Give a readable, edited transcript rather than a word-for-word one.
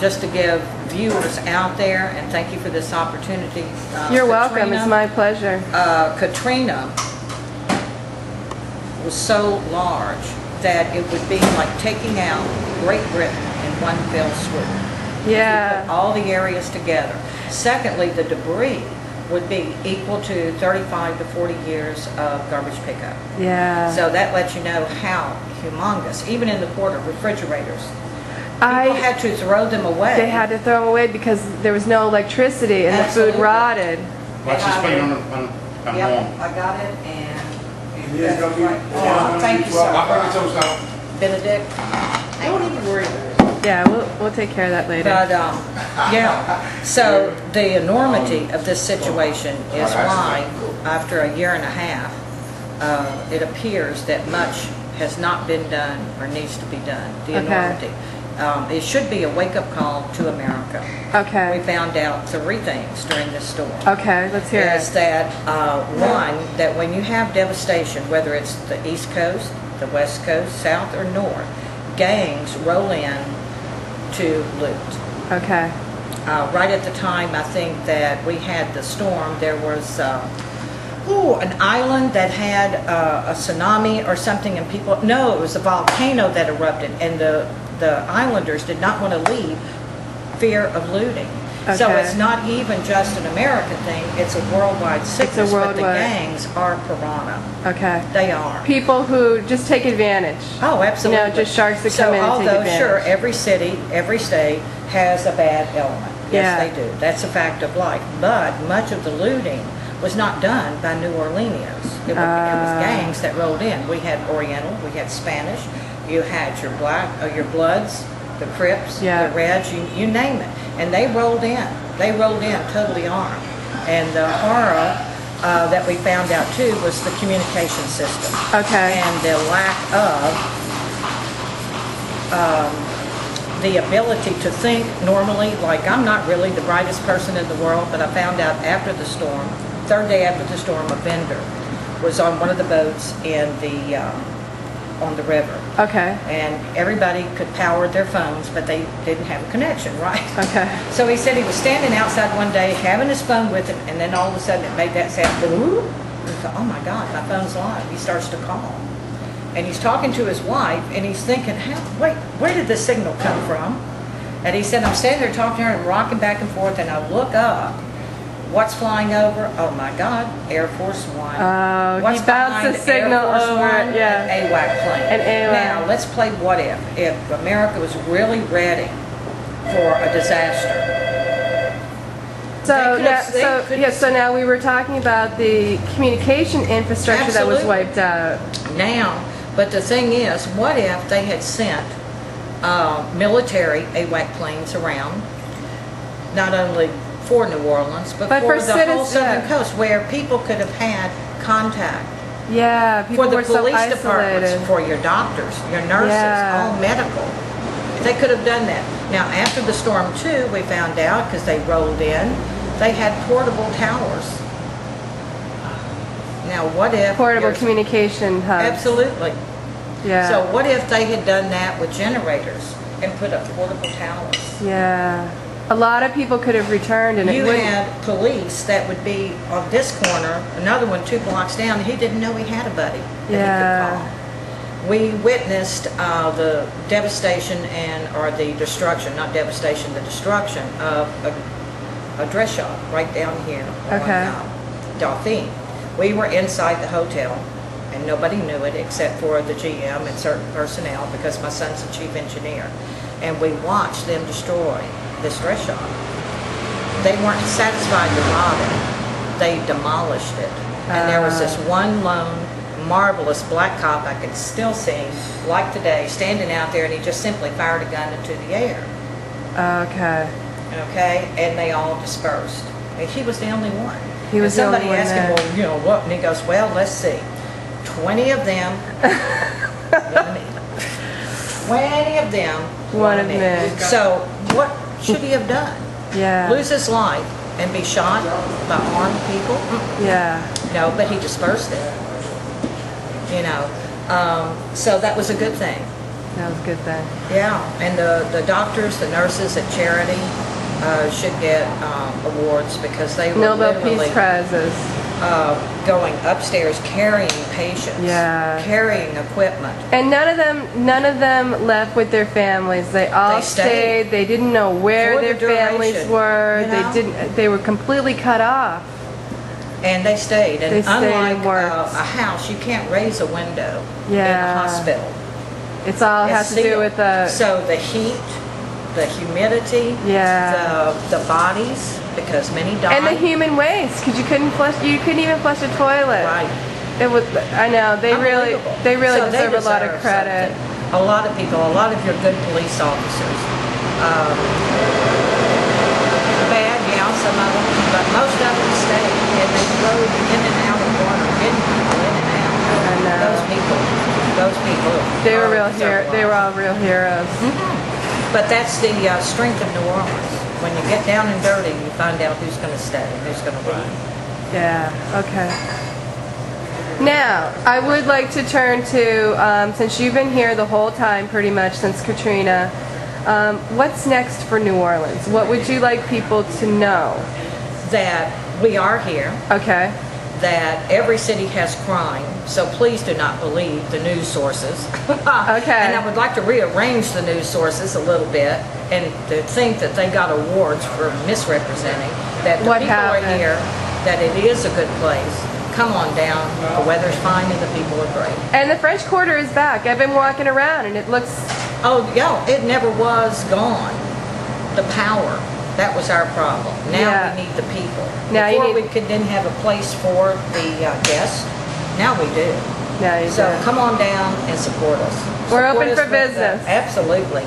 just to give viewers out there, and thank you for this opportunity. You're welcome. It's my pleasure. Katrina was so large that it would be like taking out Great Britain in one fell swoop. Yeah. If you put all the areas together. Secondly, the debris would be equal to 35 to 40 years of garbage pickup. Yeah. So that lets you know how humongous, even in the port of refrigerators. People had to throw them away. They had to throw them away because there was no electricity and Absolutely. the food rotted. Watch this plate on Yep, I got it, and Yes, that's right. Oh, thank you, sir. I'll bring the toast out. Benedict, don't even worry about it. Yeah, we'll take care of that later. But, yeah, so the enormity of this situation is why, after a year and a half, it appears that much has not been done or needs to be done, the enormity. It should be a wake-up call to America. Okay. We found out 3 things during this storm. Okay, let's hear Is it. that, one, that when you have devastation, whether it's the East Coast, the West Coast, South, or North, gangs roll in to loot. Okay. Right at the time, I think that we had the storm, there was an island that had a tsunami or something, and people, no, it was a volcano that erupted, and the islanders did not want to leave, fear of looting. Okay. So it's not even just an American thing, it's a worldwide sickness, but the worldwide. gangs are piranha. Okay. They are. People who just take advantage. Oh, absolutely. You know, just sharks that come in and take although, advantage. sure, every city, every state has a bad element. Yes, Yeah. they do. That's a fact of life. But much of the looting was not done by New Orleanians. It was gangs that rolled in. We had Oriental, we had Spanish, you had your black, your Bloods, the Crips, Yeah. the Reds, you name it. And they rolled in. They rolled in totally armed. And the horror that we found out too was the communication system. Okay. And the lack of the ability to think normally. Like, I'm not really the brightest person in the world, but I found out after the storm, 3rd day after the storm, a vendor was on one of the boats in the on the river. Okay. And everybody could power their phones, but they didn't have a connection, right? Okay. So he said he was standing outside one day, having his phone with him, and then all of a sudden it made that sound, boo. And he thought, oh my God, my phone's live. He starts to call. And he's talking to his wife, and he's thinking, wait, where did this signal come from? And he said, I'm standing there talking to her and rocking back and forth, and I look up. What's flying over? Oh my God, Air Force One. Oh, What's he bounced the behind signal Air Force over. One? Yeah. An AWAC plane. An AWAC. Now, let's play what if. If America was really ready for a disaster. So now we were talking about the communication infrastructure that was wiped out. Now, but the thing is, what if they had sent military AWAC planes around, not only for New Orleans, but for the whole southern coast, where people could have had contact. Yeah, people for the were so police isolated. departments, for your doctors, your nurses, all medical. They could have done that. Now, after the storm too, we found out, because they rolled in, they had portable towers. Now, what if... Portable communication hubs. Absolutely. Yeah. So what if they had done that with generators and put up portable towers? Yeah. A lot of people could have returned, and you it had police that would be on this corner, another one 2 blocks down, and he didn't know he had a buddy that he could call. We witnessed the devastation or the destruction, not devastation, the destruction of a dress shop right down here on Dauphine. We were inside the hotel, and nobody knew it except for the GM and certain personnel, because my son's the chief engineer. And we watched them destroy this dress shop. They weren't satisfied with robbing. They demolished it. And there was this one lone, marvelous black cop I could still see, like today, standing out there, and he just simply fired a gun into the air. Okay. Okay? And they all dispersed. And he was the only one. He was and somebody the only one asked there. him, well, you know what? And he goes, well, let's see. 20 of them, 20 of them, one of me. So what should he have done? Yeah. Lose his life and be shot by armed people? Yeah. No, but he dispersed it. You know, so that was a good thing. That was good then. Yeah, and the doctors, the nurses at Charity should get awards because they were Nobel literally Peace Prizes. going upstairs carrying patients, Yeah. carrying equipment. And none of them left with their families. They all They stayed. They didn't know where For the their families duration, were. you know? They were completely cut off. And they stayed. And They stayed and unlike worked. a house, you can't raise a window in Yeah. a hospital. It's all has It's to do sealed. with the So the heat, the humidity, Yeah. the bodies, because many died. and the human waste, because you couldn't even flush a toilet. Right. It was. I know they really Unbelievable. So deserve a lot of deserve credit. something. A lot of people, a lot of your good police officers. Bad, yeah, some of them, but most of them stayed and they rode in and out of water, getting people in and out. I know. Those people. They were real deserve a They lot. were all real heroes. But that's the strength of New Orleans. When you get down and dirty, you find out who's going to stay, who's going to leave. Yeah. Okay. Now, I would like to turn to, since you've been here the whole time, pretty much since Katrina, what's next for New Orleans? What would you like people to know? That we are here, Okay. that every city has crime, so please do not believe the news sources. Okay. And I would like to rearrange the news sources a little bit and to think that they got awards for misrepresenting, that the What people happened? are here, that it is a good place. Come on down, the weather's fine and the people are great. And the French Quarter is back. I've been walking around and it looks. Oh, yeah, it never was gone. The power, that was our problem. Now Yeah. we need the people. Now you Before need- we didn't have a place for the guests, now we do. Now you So do. come on down and support us. We're Support open us for with the- business. Absolutely.